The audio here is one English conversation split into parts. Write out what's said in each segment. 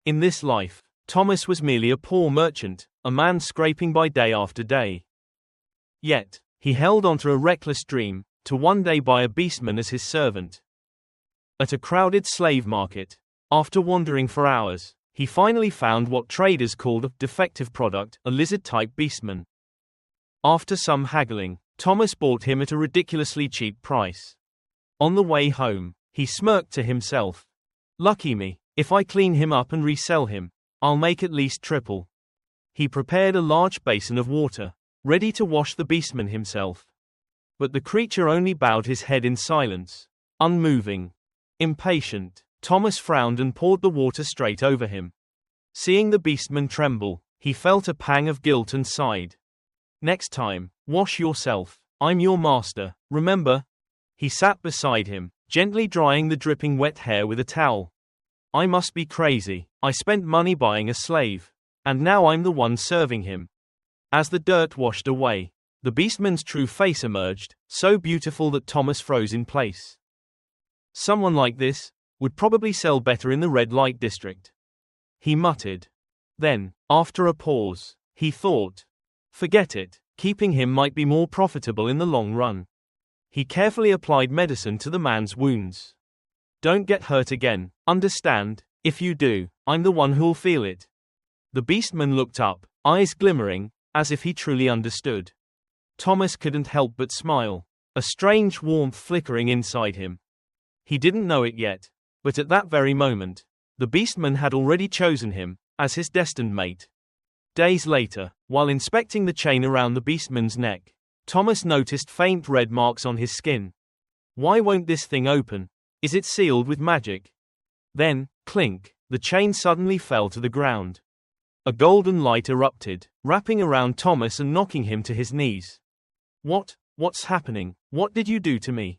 In this life, Thomas was merely a poor merchant, a man scraping by day after day. Yet, he held on to a reckless dream, to one day buy a beastman as his servant. At a crowded slave market, after wandering for hours, he finally found what traders called a defective product, a lizard-type beastman. After some haggling, Thomas bought him at a ridiculously cheap price. On the way home, he smirked to himself. Lucky me, if I clean him up and resell him, I'll make at least triple. He prepared a large basin of water, ready to wash the beastman himself. But the creature only bowed his head in silence, unmoving. Impatient, Thomas frowned and poured the water straight over him. Seeing the beastman tremble, he felt a pang of guilt and sighed. Next time, wash yourself. I'm your master, remember? He sat beside him, gently drying the dripping wet hair with a towel. I must be crazy. I spent money buying a slave. And now I'm the one serving him. As the dirt washed away, the beastman's true face emerged, so beautiful that Thomas froze in place. Someone like this would probably sell better in the red light district, he muttered. Then, after a pause, he thought, forget it, keeping him might be more profitable in the long run. He carefully applied medicine to the man's wounds. Don't get hurt again, understand? If you do, I'm the one who'll feel it. The beastman looked up, eyes glimmering, as if he truly understood. Thomas couldn't help but smile, a strange warmth flickering inside him. He didn't know it yet, but at that very moment, the beastman had already chosen him as his destined mate. Days later, while inspecting the chain around the beastman's neck, Thomas noticed faint red marks on his skin. Why won't this thing open? Is it sealed with magic? Then, clink, the chain suddenly fell to the ground. A golden light erupted, wrapping around Thomas and knocking him to his knees. What's happening? What did you do to me?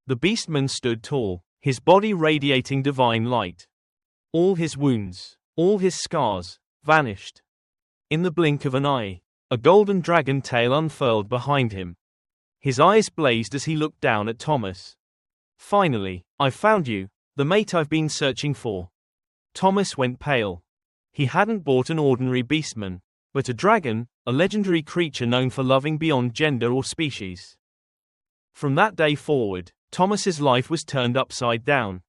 The beastman stood tall, his body radiating divine light. All his wounds, all his scars, vanished. In the blink of an eye, a golden dragon tail unfurled behind him. His eyes blazed as he looked down at Thomas. Finally, I've found you, the mate I've been searching for. Thomas went pale. He hadn't bought an ordinary beastman, but a dragon, a legendary creature known for loving beyond gender or species. From that day forward, Thomas's life was turned upside down.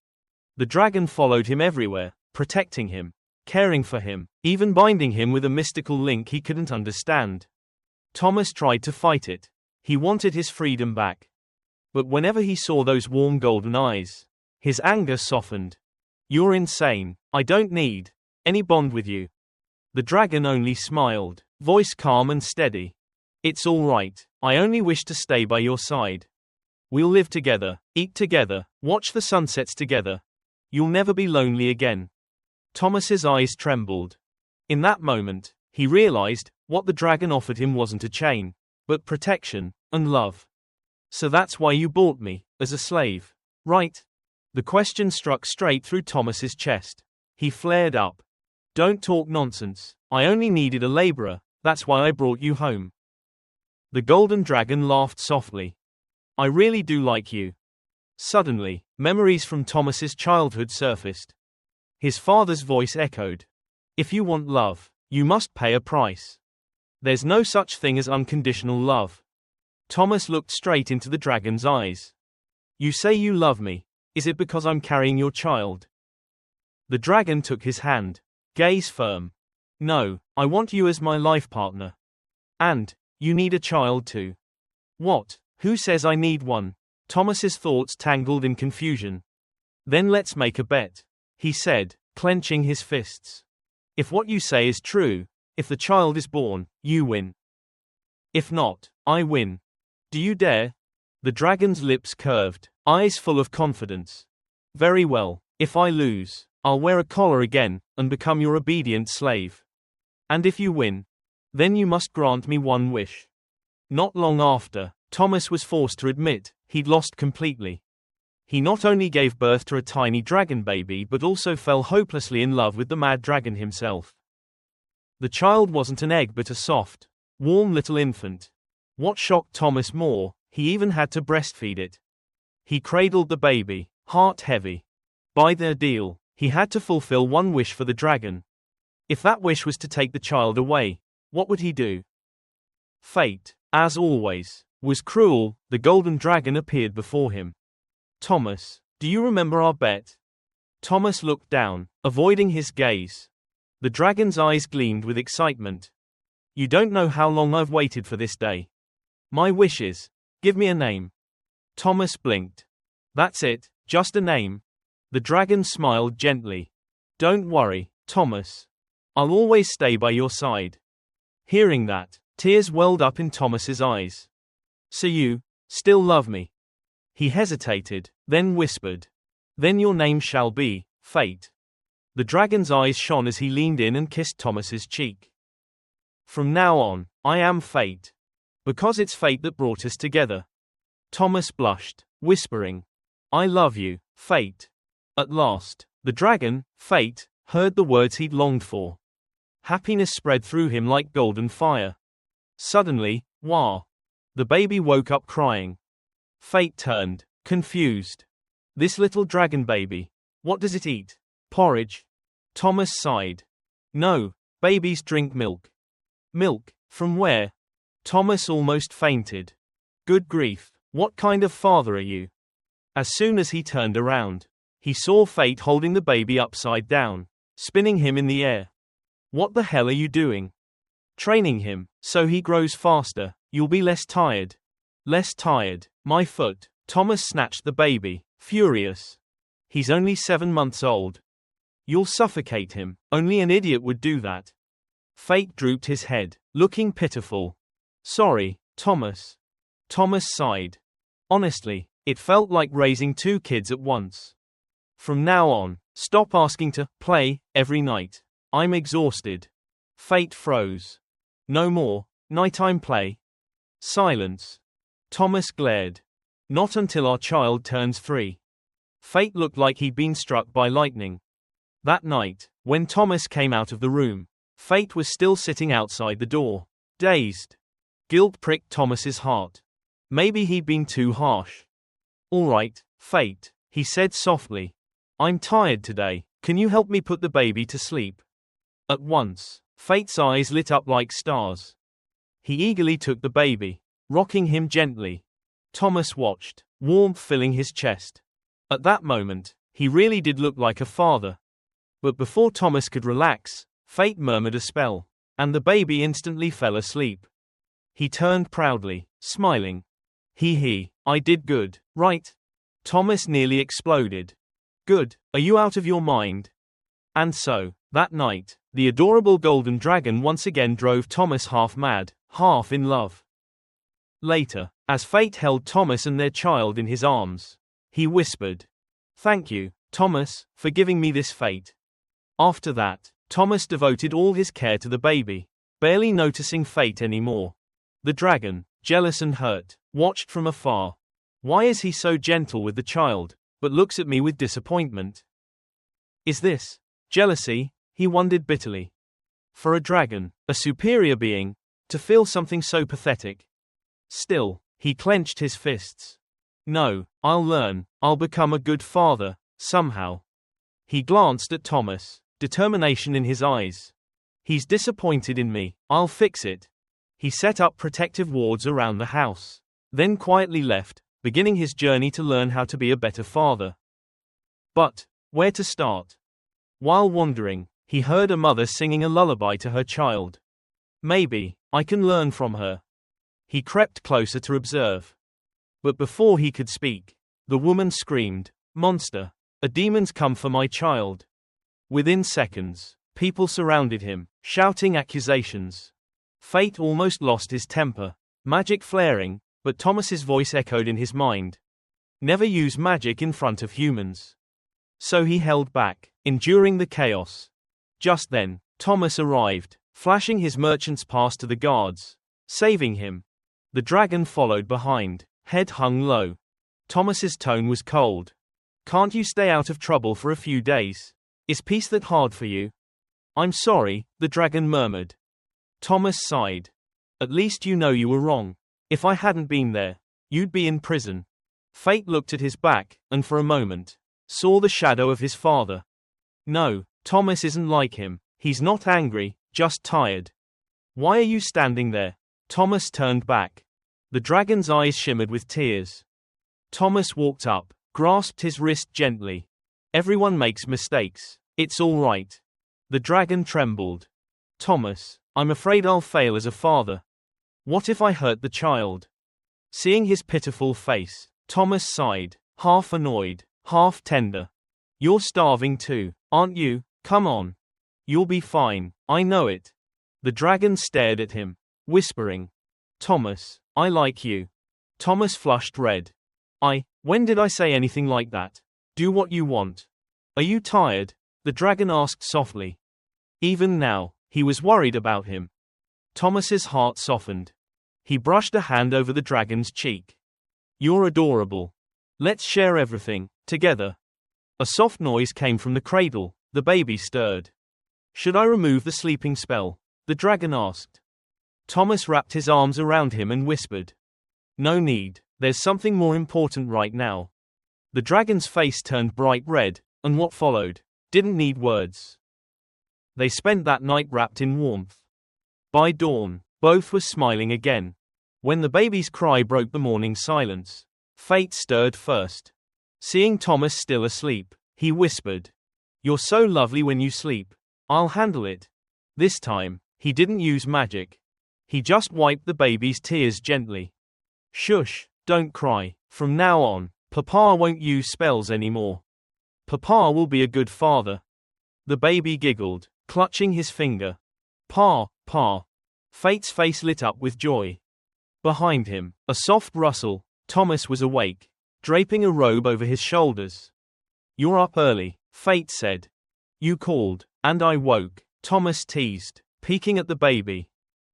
The dragon followed him everywhere, protecting him, caring for him, even binding him with a mystical link he couldn't understand. Thomas tried to fight it. He wanted his freedom back. But whenever he saw those warm golden eyes, his anger softened. You're insane. I don't need any bond with you. The dragon only smiled, voice calm and steady. It's all right. I only wish to stay by your side. We'll live together, eat together, watch the sunsets together. You'll never be lonely again. Thomas's eyes trembled. In that moment, he realized what the dragon offered him wasn't a chain, but protection and love. So that's why you bought me, as a slave, right? The question struck straight through Thomas's chest. He flared up. Don't talk nonsense. I only needed a laborer, that's why I brought you home. The golden dragon laughed softly. I really do like you. Suddenly, memories from Thomas's childhood surfaced. His father's voice echoed. If you want love, you must pay a price. There's no such thing as unconditional love. Thomas looked straight into the dragon's eyes. You say you love me. Is it because I'm carrying your child? The dragon took his hand, gaze firm. No, I want you as my life partner. And, you need a child too. What? Who says I need one? Thomas's thoughts tangled in confusion. Then let's make a bet, he said, clenching his fists. If what you say is true, if the child is born, you win. If not, I win. Do you dare? The dragon's lips curved, eyes full of confidence. Very well, if I lose, I'll wear a collar again, and become your obedient slave. And if you win, then you must grant me one wish. Not long after, Thomas was forced to admit he'd lost completely. He not only gave birth to a tiny dragon baby but also fell hopelessly in love with the mad dragon himself. The child wasn't an egg but a soft, warm little infant. What shocked Thomas more, he even had to breastfeed it. He cradled the baby, heart heavy. By their deal, He had to fulfill one wish for the dragon. If that wish was to take the child away, what would he do? Fate, as always, was cruel. The golden dragon appeared before him. Thomas, do you remember our bet? Thomas looked down, avoiding his gaze. The dragon's eyes gleamed with excitement. You don't know how long I've waited for this day. My wish is, give me a name. Thomas blinked. That's it, just a name. The dragon smiled gently. Don't worry, Thomas. I'll always stay by your side. Hearing that, tears welled up in Thomas's eyes. So you still love me? He hesitated, then whispered. Then your name shall be Fate. The dragon's eyes shone as he leaned in and kissed Thomas's cheek. From now on, I am Fate. Because it's fate that brought us together. Thomas blushed, whispering, I love you, Fate. At last, the dragon, Fate, heard the words he'd longed for. Happiness spread through him like golden fire. Suddenly, wah! The baby woke up crying. Fate turned, confused. This little dragon baby, what does it eat? Porridge? Thomas sighed. No, babies drink milk. Milk, from where? Thomas almost fainted. Good grief, what kind of father are you? As soon as he turned around, he saw Fate holding the baby upside down, spinning him in the air. What the hell are you doing? Training him, so he grows faster, you'll be less tired. Less tired, my foot. Thomas snatched the baby, furious. He's only 7 months old. You'll suffocate him, only an idiot would do that. Fate drooped his head, looking pitiful. Sorry, Thomas. Thomas sighed. Honestly, it felt like raising 2 kids at once. From now on, stop asking to play every night. I'm exhausted. Fate froze. No more nighttime play. Silence. Thomas glared. Not until our child turns 3. Fate looked like he'd been struck by lightning. That night, when Thomas came out of the room, Fate was still sitting outside the door, dazed. Guilt pricked Thomas's heart. Maybe he'd been too harsh. All right, Fate, he said softly. I'm tired today, can you help me put the baby to sleep? At once, Fate's eyes lit up like stars. He eagerly took the baby, rocking him gently. Thomas watched, warmth filling his chest. At that moment, he really did look like a father. But before Thomas could relax, Fate murmured a spell, and the baby instantly fell asleep. He turned proudly, smiling. I did good, right? Thomas nearly exploded. Good, are you out of your mind? And so, that night, the adorable golden dragon once again drove Thomas half mad, half in love. Later, as Fate held Thomas and their child in his arms, he whispered, Thank you, Thomas, for giving me this fate. After that, Thomas devoted all his care to the baby, barely noticing Fate anymore. The dragon, jealous and hurt, watched from afar. Why is he so gentle with the child, but looks at me with disappointment? Is this jealousy? He wondered bitterly. For a dragon, a superior being, to feel something so pathetic. Still, he clenched his fists. No, I'll learn, I'll become a good father, somehow. He glanced at Thomas, determination in his eyes. He's disappointed in me, I'll fix it. He set up protective wards around the house, then quietly left, beginning his journey to learn how to be a better father. But, where to start? While wandering, he heard a mother singing a lullaby to her child. Maybe I can learn from her. He crept closer to observe. But before he could speak, the woman screamed, Monster! A demon's come for my child. Within seconds, people surrounded him, shouting accusations. Fate almost lost his temper, magic flaring, but Thomas's voice echoed in his mind. Never use magic in front of humans. So he held back, enduring the chaos. Just then, Thomas arrived, flashing his merchant's pass to the guards, saving him. The dragon followed behind, head hung low. Thomas's tone was cold. Can't you stay out of trouble for a few days? Is peace that hard for you? I'm sorry, the dragon murmured. Thomas sighed. At least you know you were wrong. If I hadn't been there, you'd be in prison. Fate looked at his back, and for a moment, saw the shadow of his father. No, Thomas isn't like him. He's not angry, just tired. Why are you standing there? Thomas turned back. The dragon's eyes shimmered with tears. Thomas walked up, grasped his wrist gently. Everyone makes mistakes. It's all right. The dragon trembled. Thomas, I'm afraid I'll fail as a father. What if I hurt the child? Seeing his pitiful face, Thomas sighed, half annoyed, half tender. You're starving too, aren't you? Come on. You'll be fine, I know it. The dragon stared at him, whispering. Thomas, I like you. Thomas flushed red. When did I say anything like that? Do what you want. Are you tired? The dragon asked softly. Even now, he was worried about him. Thomas's heart softened. He brushed a hand over the dragon's cheek. You're adorable. Let's share everything, together. A soft noise came from the cradle, the baby stirred. Should I remove the sleeping spell? The dragon asked. Thomas wrapped his arms around him and whispered. No need, there's something more important right now. The dragon's face turned bright red, and what followed didn't need words. They spent that night wrapped in warmth. By dawn, both were smiling again. When the baby's cry broke the morning silence, Fate stirred first. Seeing Thomas still asleep, he whispered, You're so lovely when you sleep. I'll handle it. This time, he didn't use magic. He just wiped the baby's tears gently. Shush, don't cry. From now on, Papa won't use spells anymore. Papa will be a good father. The baby giggled, clutching his finger. Pa. Fate's face lit up with joy. Behind him, a soft rustle, Thomas was awake, draping a robe over his shoulders. You're up early, Fate said. You called, and I woke, Thomas teased, peeking at the baby.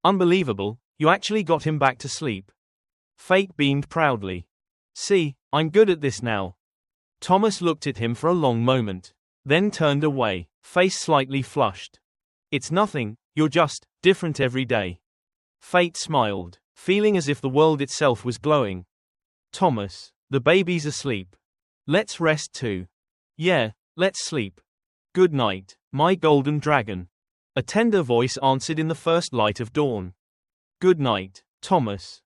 Unbelievable, you actually got him back to sleep. Fate beamed proudly. See, I'm good at this now. Thomas looked at him for a long moment, then turned away, face slightly flushed. It's nothing, you're just different every day. Fate smiled, feeling as if the world itself was glowing. Thomas, the baby's asleep. Let's rest too. Yeah, let's sleep. Good night, my golden dragon. A tender voice answered in the first light of dawn. Good night, Thomas.